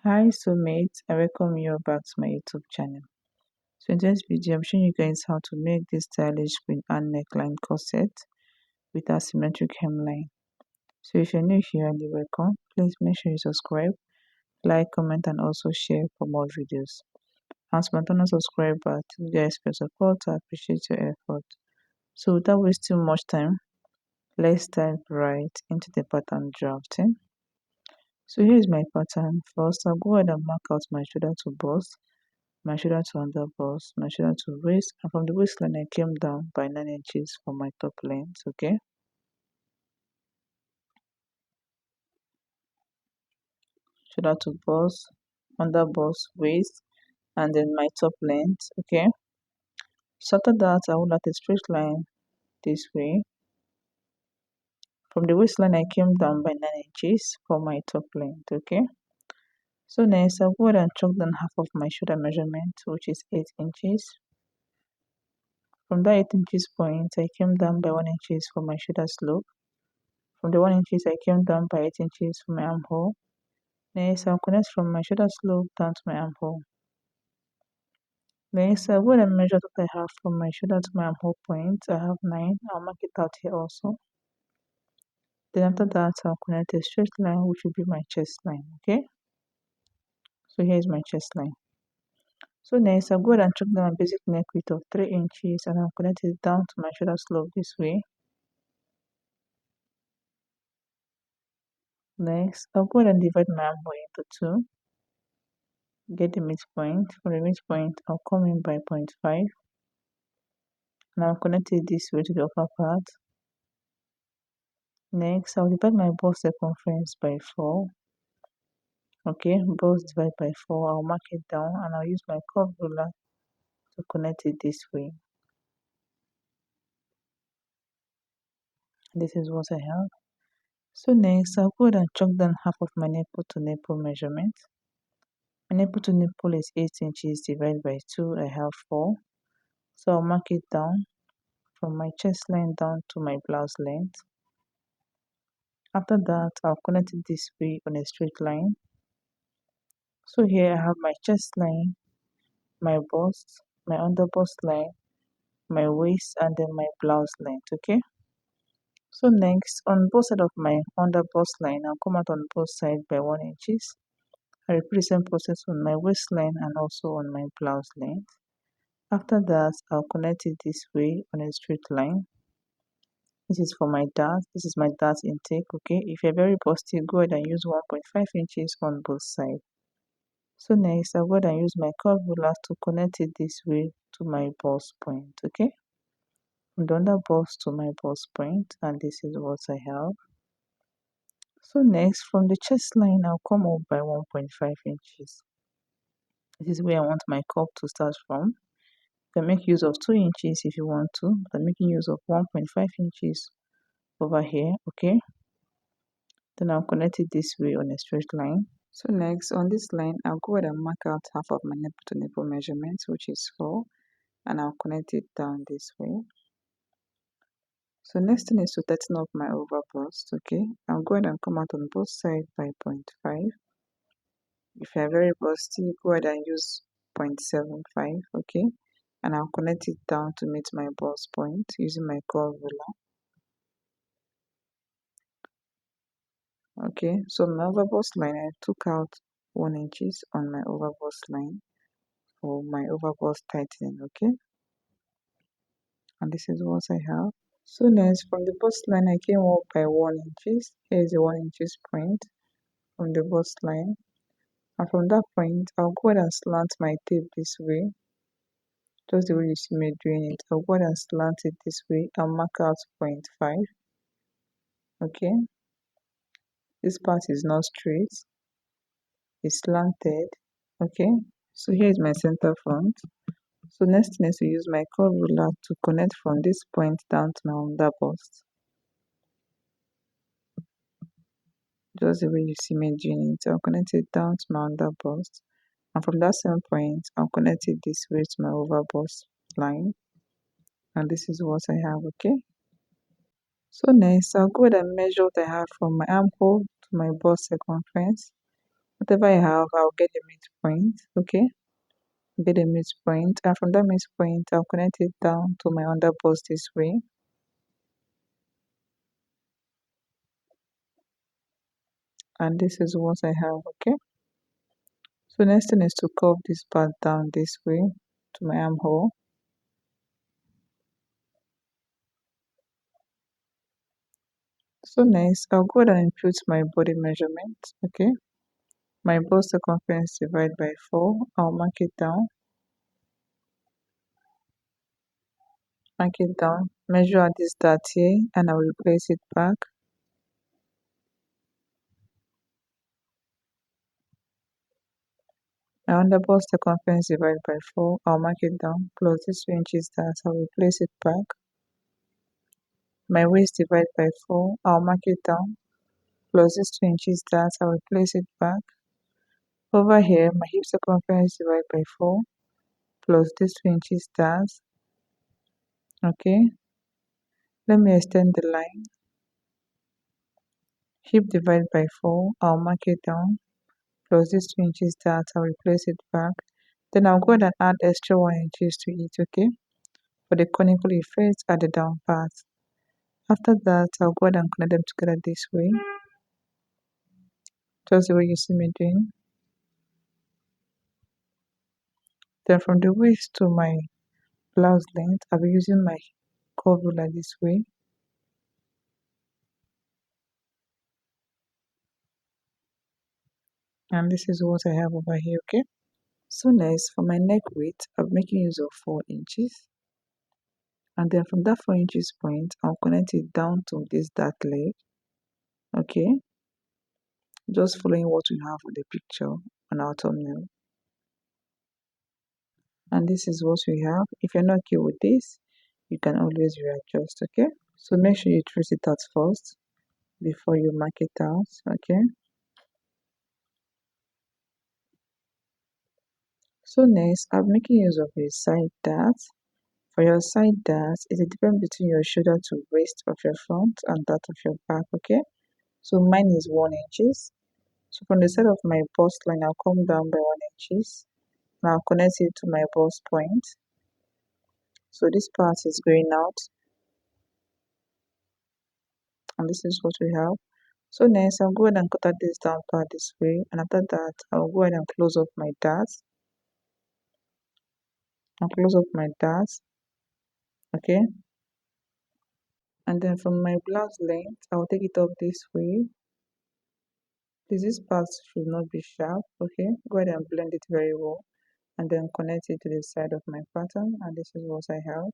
Hi soulmates, I welcome you back to my YouTube channel. So in this video, I'm showing you guys how to make this stylish queen and neckline corset with asymmetric hemline. So if you're new here and you're welcome, please make sure you subscribe, like, comment, and also share for more videos. As my channel subscriber, thank you guys for your support. I appreciate your effort. So without wasting much time, let's dive right into the pattern drafting. So here is my pattern. First, I'll go ahead and mark out my shoulder to bust, my shoulder to under bust, my shoulder to waist, and from the waistline I came down by 9 inches for my top length. Okay, shoulder to bust, under bust, waist, and then my top length. Okay, so after that I will at a straight line this way. From the waistline I came down by 9 inches for my top length. Okay, so next I'll go ahead and chalk down half of my shoulder measurement, which is 8 inches. From that 8 inches point I came down by 1 inches for my shoulder slope. From the 1 inches I came down by 8 inches for my armhole. Next, I'll connect from my shoulder slope down to my armhole. Next, I'll go and measure what I have from my shoulder to my armhole point. I have 9. I'll mark it out here also. Then after that, I'll connect a straight line, which will be my chest line. Okay? So here's my chest line. So next, I'll go ahead and chalk down my basic neck width of 3 inches and I'll connect it down to my shoulder slope this way. Next, I'll go ahead and divide my armhole into 2. Get the midpoint. For the midpoint, I'll come in by 0.5. And I'll connect it this way to the upper part. Next, I'll divide my bust circumference by 4. Okay, bust divided by 4. I'll mark it down and I'll use my curve ruler to connect it this way. This is what I have. So next, I'll go ahead and chalk down half of my nipple to nipple measurement. My nipple to nipple is 8 inches divided by 2. I have 4. So I'll mark it down from my chest line down to my blouse length. After that, I'll connect it this way on a straight line. So here I have my chest line, my bust, my under bust line, my waist, and then my blouse length. Okay, so next on both sides of my under bust line, I'll come out on both sides by 1 inches. I repeat the same process on my waistline and also on my blouse length. After that, I'll connect it this way on a straight line. This is for my dart. This is my dart intake. Okay, if you're very busty, go ahead and use 1.5 inches on both sides. So next, I'll go ahead and use my curve ruler to connect it this way to my bust point. Okay, from the under bust to my bust point, and this is what I have. So next, from the chest line, I'll come up by 1.5 inches. This is where I want my cup to start from. You can make use of 2 inches if you want to, but I'm making use of 1.5 inches over here. Okay, then I'll connect it this way on a straight line. So next, on this line, I'll go ahead and mark out half of my nipple to nipple measurements, which is 4. And I'll connect it down this way. So next thing is to tighten up my over bust. Okay, I'll go ahead and come out on both sides by 0.5. If you're very busty, go ahead and use 0.75. Okay, and I'll connect it down to meet my bust point using my curve ruler. Okay, so my over bust line, I took out 1 inches on my over bust line for my over bust tightening. Okay, and this is what I have. So next, from the bust line, I came up by 1 inches. Here is the 1 inches point from the bust line. And from that point, I'll go ahead and slant my tape this way. Just the way you see me doing it. I'll go ahead and slant it this way and mark out 0.5. Okay. This part is not straight. It's slanted. Okay. So here is my center front. So next thing is to use my curve ruler to connect from this point down to my under bust. Just the way you see me doing it. I'll connect it down to my under bust. And from that same point, I'll connect it this way to my over bust line. And this is what I have, okay? So next, I'll go ahead and measure what I have from my armhole to my bust circumference. Whatever I have, I'll get the midpoint, okay? Get a midpoint, and from that midpoint, I'll connect it down to my under bust this way. And this is what I have, okay? So next thing is to curve this part down this way to my armhole. So next, I'll go ahead and input my body measurement, okay? My bust circumference divided by 4. I'll mark it down. Mark it down. Measure at this dot here, and I'll replace it back. My under bust circumference divided by 4. I'll mark it down. Plus this 2 inches that I'll replace it back. My waist divided by 4. I'll mark it down. Plus this 2 inches that I'll replace it back. Over here, my hip circumference divided by 4. Plus this 2 inches that. Okay. Let me extend the line. Hip divided by 4. I'll mark it down. Plus this 2 inches that I'll replace it back. Then I'll go ahead and add extra 1 inches to it, okay? For the conical effect at the down part. After that, I'll go ahead and connect them together this way. Just the way you see me doing. Then from the waist to my blouse length, I'll be using my curve ruler this way. And this is what I have over here, okay? So next, for my neck width, I'm making use of 4 inches. And then from that 4 inches point, I'll connect it down to this dark leg, okay? Just following what we have on the picture on our thumbnail. And this is what we have. If you're not okay with this, you can always readjust, okay? So make sure you trace it out first before you mark it out, okay? So next, I'm making use of a side dart. For your side dart, it's a difference between your shoulder to waist of your front and that of your back, okay? So mine is 1 inches. So from the side of my bust line, I'll come down by 1 inches. And I'll connect it to my bust point. So this part is going out. And this is what we have. So next, I'll go ahead and cut out this down part this way. And after that, I'll go ahead and close up my darts. I'll close up my darts. Okay. And then from my blouse length, I'll take it up this way. Please, this part should not be sharp. Okay. Go ahead and blend it very well. And then connect it to the side of my pattern. And this is what I have.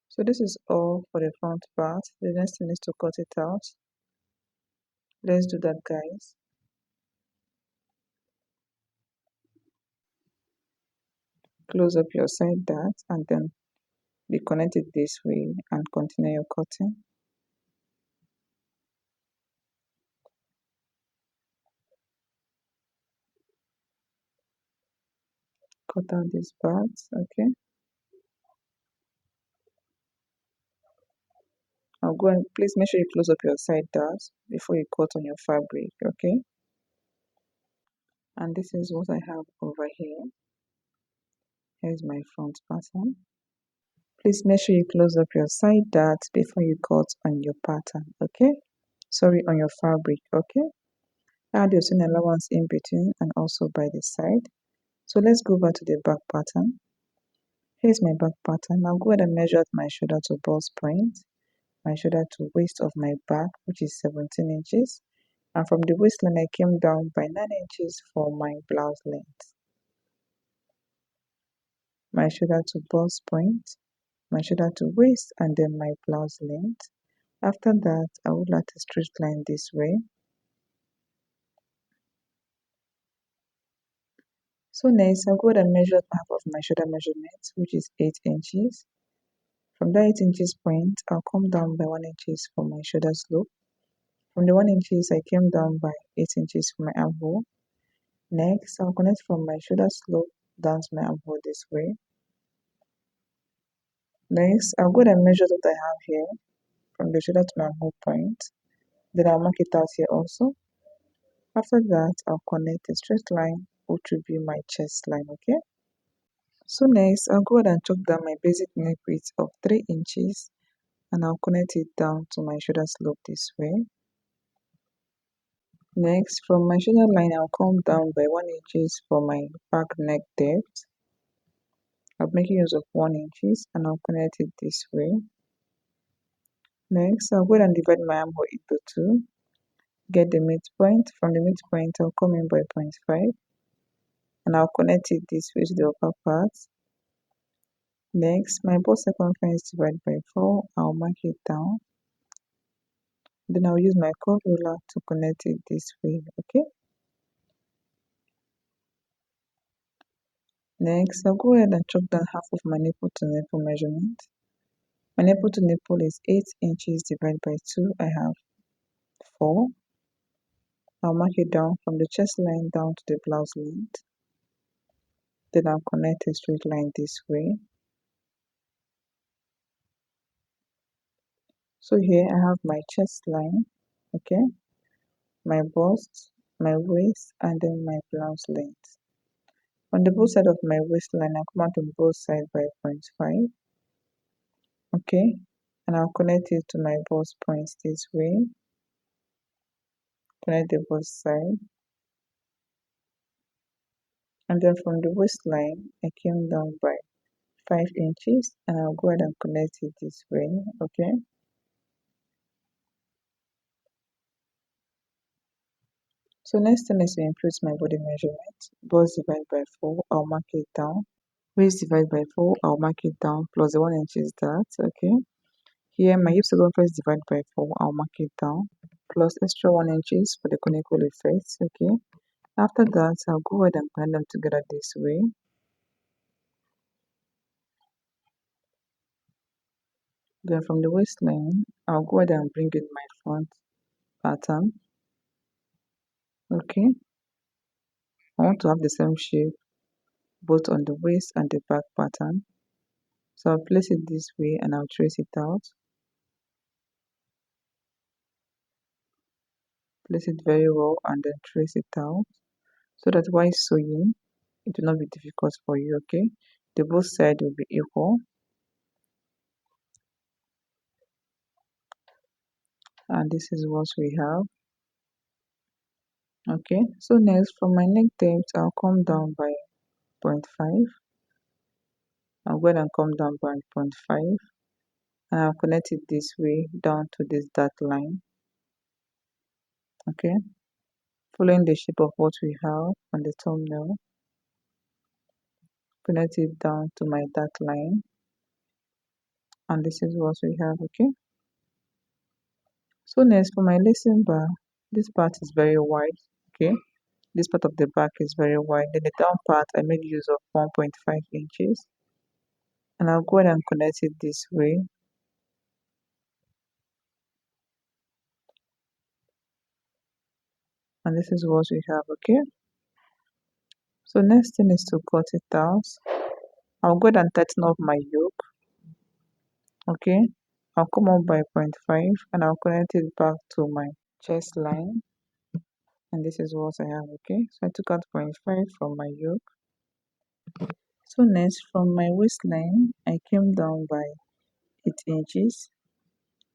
So this is all for the front part. The next thing is to cut it out. Let's do that, guys. Close up your side dart and then be connected this way and continue your cutting. Cut out these parts, okay? I'll go and please make sure you close up your side darts before you cut on your fabric, okay? And this is what I have over here. Here's my front pattern. Please make sure you close up your side darts before you cut on your pattern, okay? Sorry, on your fabric, okay? Add your seam allowance in between and also by the side. So let's go back to the back pattern. Here's my back pattern. I'll go ahead and measure out my shoulder to bust point, my shoulder to waist of my back, which is 17 inches. And from the waistline, I came down by 9 inches for my blouse length. My shoulder to bust point, my shoulder to waist, and then my blouse length. After that, I would like to straight line this way. So next, I'll go ahead and measure half of my shoulder measurement, which is 8 inches. From that 8 inches point, I'll come down by 1 inches for my shoulder slope. From the 1 inches, I came down by 8 inches for my armhole. Next, I'll connect from my shoulder slope down to my armhole this way. Next, I'll go ahead and measure what I have here. from the shoulder to my armhole point. Then I'll mark it out here also. After that, I'll connect a straight line, which will be my chest line, okay? So next, I'll go ahead and chalk down my basic neck width of 3 inches, and I'll connect it down to my shoulder slope this way. Next, from my shoulder line, I'll come down by 1 inches for my back neck depth. I'm making use of 1 inches, and I'll connect it this way. Next, I'll go ahead and divide my armhole into 2. Get the midpoint. From the midpoint, I'll come in by 0.5, and I'll connect it this way to the upper part. Next, my bust circumference divided by 4, I'll mark it down. Then I'll use my curve ruler to connect it this way, okay? Next, I'll go ahead and chalk down half of my nipple to nipple measurement. My nipple to nipple is 8 inches divided by 2, I have 4. I'll mark it down from the chest line down to the blouse length. Then I'll connect a straight line this way. So here I have my chest line, okay, my bust, my waist, and then my blouse length. On the both side of my waistline, I'll come out on both sides by 0.5, okay, and I'll connect it to my bust points this way. Connect the both side, and then from the waistline, I came down by 5 inches, and I'll go ahead and connect it this way, okay. So next thing is to increase my body measurement. Bust divided by 4, I'll mark it down. Waist divided by 4, I'll mark it down, plus the 1 inch is that, okay. Here, my hip circumference divided by 4, I'll mark it down, plus extra 1 inches for the conical effect, okay. After that, I'll go ahead and blend them together this way. Then from the waistline, I'll go ahead and bring in my front pattern, okay. I want to have the same shape both on the waist and the back pattern. So I'll place it this way and I'll trace it out. Place it very well and then trace it out so that while sewing, it will not be difficult for you, okay. The both sides will be equal, and this is what we have, okay. So next, from my neck depth, I'll come down by 0.5. I'll go ahead and come down by 0.5, and I'll connect it this way down to this dot line, okay, following the shape of what we have on the thumbnail. Connect it down to my dot line, and this is what we have, okay. So next, for my lacing bar, this part is very wide, okay. This part of the back is very wide. Then the down part, I made use of 1.5 inches, and I'll go ahead and connect it this way. And this is what we have, okay. So next thing is to cut it out. I'll go ahead and tighten up my yoke, okay. I'll come up by 0.5 and I'll connect it back to my chest line, and this is what I have, okay. So I took out 0.5 from my yoke. So next, from my waistline, I came down by 8 inches,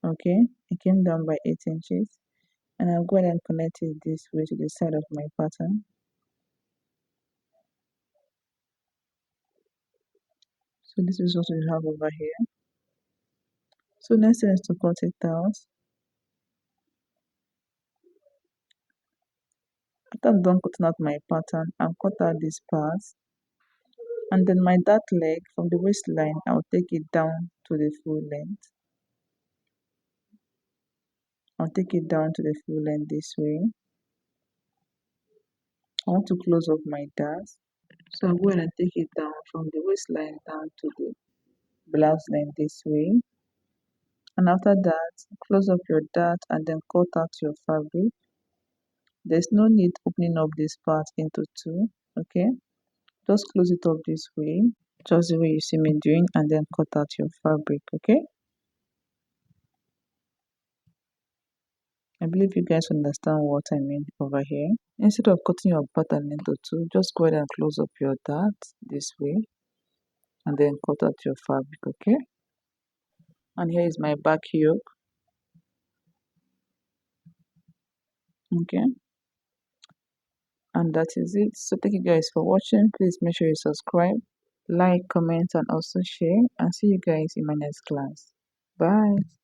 okay. I came down by 8 inches, and I'll go ahead and connect it this way to the side of my pattern. So this is what we have over here. So next thing is to cut it out. After I'm done cutting out my pattern, I'll cut out this part, and then my dart leg from the waistline, I'll take it down to the full length. I'll take it down to the full length this way. I want to close up my dart, so I'll go ahead and take it down from the waistline down to the blouse length this way. And after that, close up your dart and then cut out your fabric. There's no need opening up this part into two, okay. Just close it up this way, just the way you see me doing, and then cut out your fabric, okay. I believe you guys understand what I mean over here. Instead of cutting your pattern into two, just go ahead and close up your dart this way and then cut out your fabric, okay? And here is my back yoke, okay? And that is it. So thank you guys for watching. Please make sure you subscribe, like, comment, and also share. And see you guys in my next class. Bye.